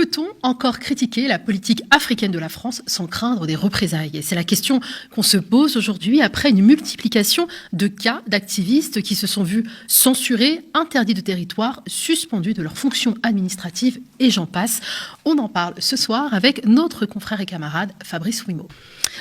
Peut-on encore critiquer la politique africaine de la France sans craindre des représailles? C'est la question qu'on se pose aujourd'hui après une multiplication de cas d'activistes qui se sont vus censurés, interdits de territoire, suspendus de leurs fonctions administratives et j'en passe. On en parle ce soir avec notre confrère et camarade Fabrice Ouimo.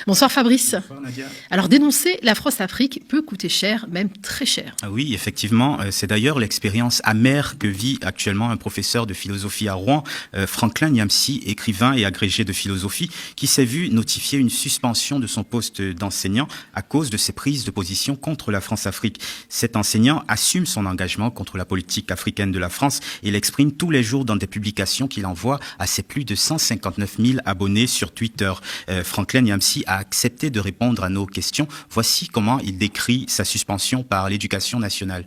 Bonsoir Fabrice. Bonsoir Nadia. Alors dénoncer la France-Afrique peut coûter cher, même très cher. Oui, effectivement, c'est d'ailleurs l'expérience amère que vit actuellement un professeur de philosophie à Rouen, Franklin Nyamsi, écrivain et agrégé de philosophie, qui s'est vu notifier une suspension de son poste d'enseignant à cause de ses prises de position contre la France-Afrique. Cet enseignant assume son engagement contre la politique africaine de la France et l'exprime tous les jours dans des publications qu'il envoie à ses plus de 159 000 abonnés sur Twitter. Franklin Nyamsi a accepté de répondre à nos questions. Voici comment il décrit sa suspension par l'Éducation nationale.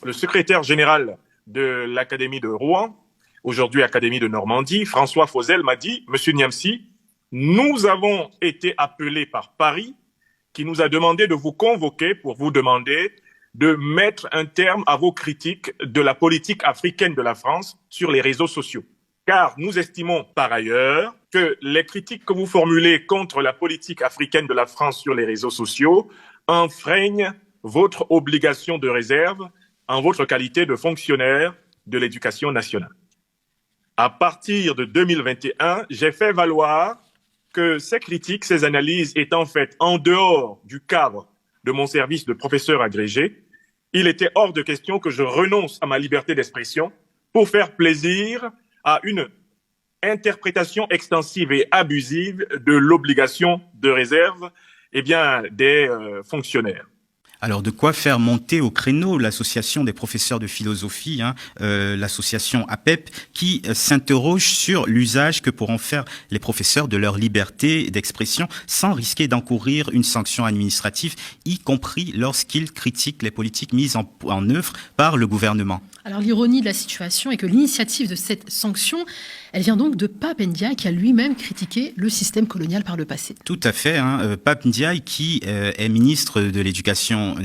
Le secrétaire général de l'Académie de Rouen, aujourd'hui Académie de Normandie, François Fauzel, m'a dit « Monsieur Nyamsi, nous avons été appelés par Paris qui nous a demandé de vous convoquer pour vous demander de mettre un terme à vos critiques de la politique africaine de la France sur les réseaux sociaux. Car nous estimons par ailleurs que les critiques que vous formulez contre la politique africaine de la France sur les réseaux sociaux enfreignent votre obligation de réserve en votre qualité de fonctionnaire de l'Éducation nationale. À partir de 2021, j'ai fait valoir que ces critiques, ces analyses étant faites en dehors du cadre de mon service de professeur agrégé, il était hors de question que je renonce à ma liberté d'expression pour faire plaisir à une interprétation extensive et abusive de l'obligation de réserve des fonctionnaires. Alors, de quoi faire monter au créneau l'association des professeurs de philosophie, l'association APEP, qui s'interroge sur l'usage que pourront faire les professeurs de leur liberté d'expression sans risquer d'encourir une sanction administrative, y compris lorsqu'ils critiquent les politiques mises en œuvre par le gouvernement. Alors l'ironie de la situation est que l'initiative de cette sanction, elle vient donc de Pape Ndiaye qui a lui-même critiqué le système colonial par le passé. Tout à fait. Pape Ndiaye qui est ministre de l'Éducation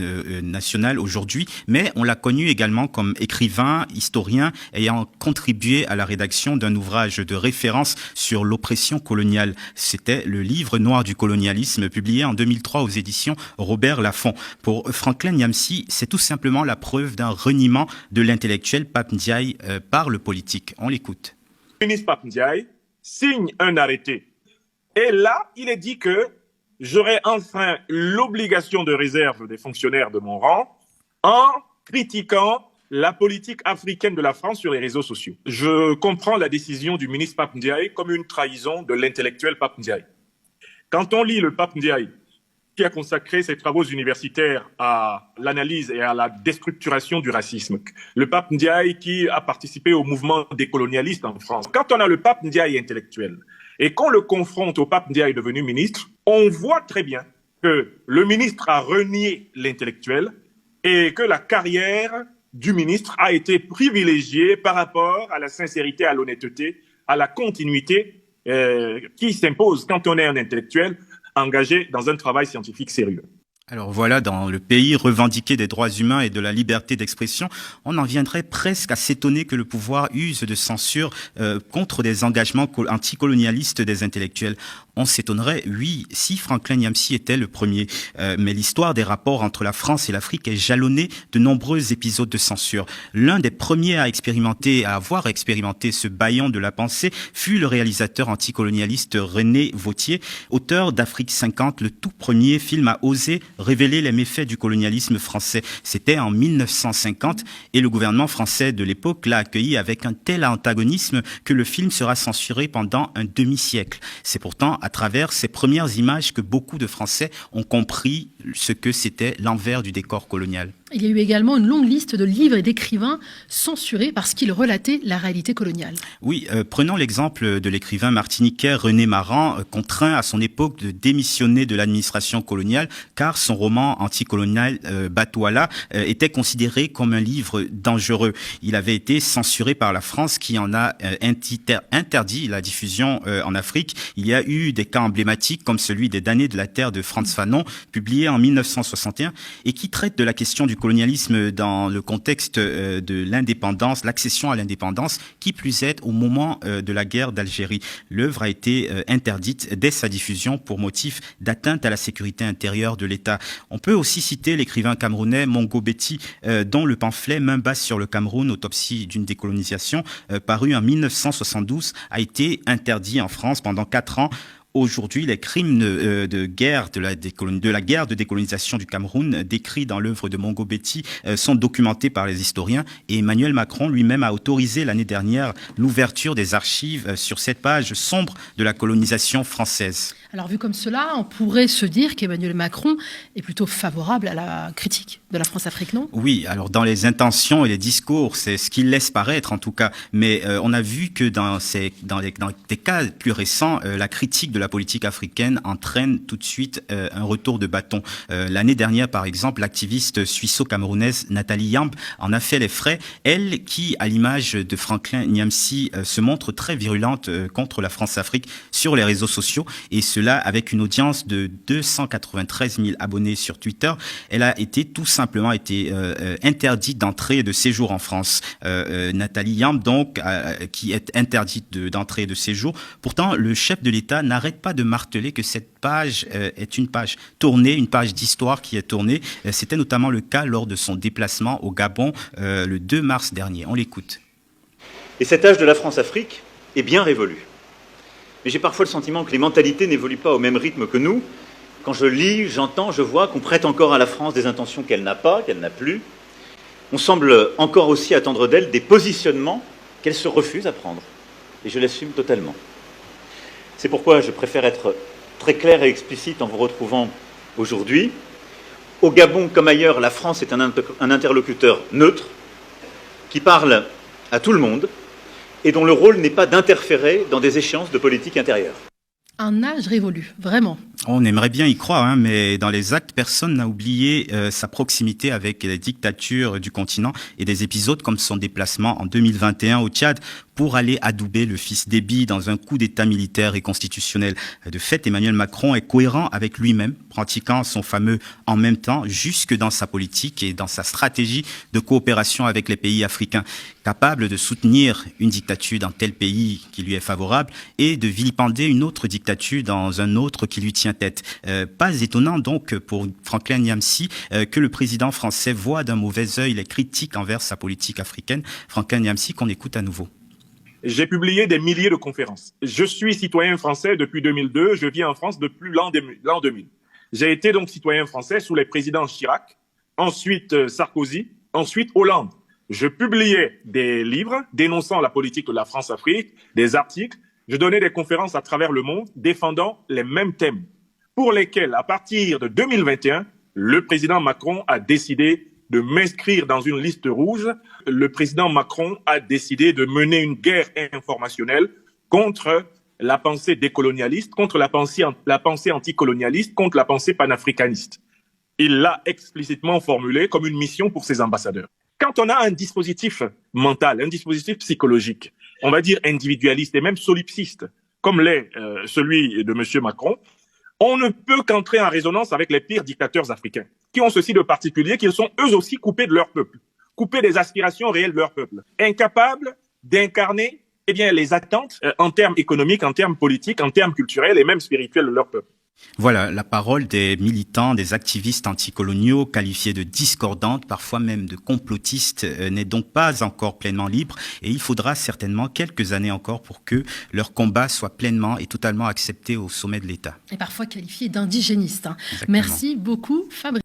nationale aujourd'hui, mais on l'a connu également comme écrivain, historien, ayant contribué à la rédaction d'un ouvrage de référence sur l'oppression coloniale. C'était le livre noir du colonialisme, publié en 2003 aux éditions Robert Laffont. Pour Franklin Nyamsi, c'est tout simplement la preuve d'un reniement de l'intellectuel Pape Ndiaye par le politique. On l'écoute. Le ministre Pape Ndiaye signe un arrêté. Et là, il est dit que j'aurais enfreint l'obligation de réserve des fonctionnaires de mon rang en critiquant la politique africaine de la France sur les réseaux sociaux. Je comprends la décision du ministre Pape Ndiaye comme une trahison de l'intellectuel Pape Ndiaye. Quand on lit le Pape Ndiaye, qui a consacré ses travaux universitaires à l'analyse et à la déstructuration du racisme. Le Pape Ndiaye qui a participé au mouvement décolonialiste en France. Quand on a le Pape Ndiaye intellectuel et qu'on le confronte au Pape Ndiaye devenu ministre, on voit très bien que le ministre a renié l'intellectuel et que la carrière du ministre a été privilégiée par rapport à la sincérité, à l'honnêteté, à la continuité qui s'impose quand on est un intellectuel engagé dans un travail scientifique sérieux. Alors voilà, dans le pays revendiqué des droits humains et de la liberté d'expression, on en viendrait presque à s'étonner que le pouvoir use de censure contre des engagements anticolonialistes des intellectuels. On s'étonnerait, oui, si Franklin Nyamsi était le premier. Mais l'histoire des rapports entre la France et l'Afrique est jalonnée de nombreux épisodes de censure. L'un des premiers à avoir expérimenté ce bâillon de la pensée fut le réalisateur anticolonialiste René Vauthier, auteur d'Afrique 50, le tout premier film à oser révéler les méfaits du colonialisme français. C'était en 1950 et le gouvernement français de l'époque l'a accueilli avec un tel antagonisme que le film sera censuré pendant un demi-siècle. C'est pourtant à travers ces premières images que beaucoup de Français ont compris ce que c'était l'envers du décor colonial. Il y a eu également une longue liste de livres et d'écrivains censurés parce qu'ils relataient la réalité coloniale. Oui, prenons l'exemple de l'écrivain martiniquais René Maran, contraint à son époque de démissionner de l'administration coloniale car son roman anticolonial Batouala était considéré comme un livre dangereux. Il avait été censuré par la France qui en a interdit la diffusion en Afrique. Il y a eu des cas emblématiques comme celui des damnés de la terre de Frantz Fanon, publié en 1961 et qui traite de la question du colonialisme dans le contexte de l'indépendance, l'accession à l'indépendance, qui plus est au moment de la guerre d'Algérie. L'œuvre a été interdite dès sa diffusion pour motif d'atteinte à la sécurité intérieure de l'État. On peut aussi citer l'écrivain camerounais Mongo Betty, dont le pamphlet Main basse sur le Cameroun, autopsie d'une décolonisation, paru en 1972, a été interdit en France pendant 4 ans. Aujourd'hui, les crimes de guerre de la guerre de décolonisation du Cameroun décrits dans l'œuvre de Mongo Betty sont documentés par les historiens, et Emmanuel Macron lui-même a autorisé l'année dernière l'ouverture des archives sur cette page sombre de la colonisation française. Alors vu comme cela, on pourrait se dire qu'Emmanuel Macron est plutôt favorable à la critique de la France-Afrique, non? Oui, alors dans les intentions et les discours, c'est ce qu'il laisse paraître en tout cas, mais on a vu que dans des cas plus récents, la critique de la politique africaine entraîne tout de suite un retour de bâton. L'année dernière, par exemple, l'activiste suisseau-camerounaise Nathalie Yamb en a fait les frais, elle qui, à l'image de Franklin Nyamsi, se montre très virulente contre la France-Afrique sur les réseaux sociaux, et cela avec une audience de 293 000 abonnés sur Twitter. Elle a été tout simplement interdite d'entrée et de séjour en France. Nathalie Yamb, donc, qui est interdite d'entrée et de séjour. Pourtant, le chef de l'État n'arrête pas de marteler que cette page est une page tournée, une page d'histoire qui est tournée. C'était notamment le cas lors de son déplacement au Gabon le 2 mars dernier. On l'écoute. Et cet âge de la France-Afrique est bien révolu. Mais j'ai parfois le sentiment que les mentalités n'évoluent pas au même rythme que nous. Quand je lis, j'entends, je vois qu'on prête encore à la France des intentions qu'elle n'a pas, qu'elle n'a plus. On semble encore aussi attendre d'elle des positionnements qu'elle se refuse à prendre. Et je l'assume totalement. C'est pourquoi je préfère être très clair et explicite en vous retrouvant aujourd'hui. Au Gabon comme ailleurs, la France est un interlocuteur neutre qui parle à tout le monde et dont le rôle n'est pas d'interférer dans des échéances de politique intérieure. Un âge révolu, vraiment. On aimerait bien y croire, mais dans les actes, personne n'a oublié sa proximité avec les dictatures du continent et des épisodes comme son déplacement en 2021 au Tchad pour aller adouber le fils Déby dans un coup d'état militaire et constitutionnel. De fait, Emmanuel Macron est cohérent avec lui-même, pratiquant son fameux « en même temps » jusque dans sa politique et dans sa stratégie de coopération avec les pays africains, capable de soutenir une dictature dans tel pays qui lui est favorable et de vilipender une autre dictature dans un autre qui lui tient tête. Pas étonnant donc pour Franklin Nyamsi que le président français voit d'un mauvais œil les critiques envers sa politique africaine. Franklin Nyamsi, qu'on écoute à nouveau. J'ai publié des milliers de conférences. Je suis citoyen français depuis 2002. Je vis en France depuis l'an 2000. J'ai été donc citoyen français sous les présidents Chirac, ensuite Sarkozy, ensuite Hollande. Je publiais des livres dénonçant la politique de la France-Afrique, des articles. Je donnais des conférences à travers le monde défendant les mêmes thèmes pour lesquels, à partir de 2021, le président Macron a décidé de m'inscrire dans une liste rouge. Le président Macron a décidé de mener une guerre informationnelle contre la pensée décolonialiste, contre la pensée anticolonialiste, contre la pensée panafricaniste. Il l'a explicitement formulé comme une mission pour ses ambassadeurs. Quand on a un dispositif mental, un dispositif psychologique, on va dire individualiste et même solipsiste, comme l'est celui de M. Macron, on ne peut qu'entrer en résonance avec les pires dictateurs africains, qui ont ceci de particulier qu'ils sont eux aussi coupés de leur peuple, coupés des aspirations réelles de leur peuple, incapables d'incarner les attentes en termes économiques, en termes politiques, en termes culturels et même spirituels de leur peuple. Voilà, la parole des militants, des activistes anticoloniaux, qualifiés de discordantes, parfois même de complotistes, n'est donc pas encore pleinement libre, et il faudra certainement quelques années encore pour que leur combat soit pleinement et totalement accepté au sommet de l'État. Et parfois qualifiés d'indigénistes. Merci beaucoup, Fabrice.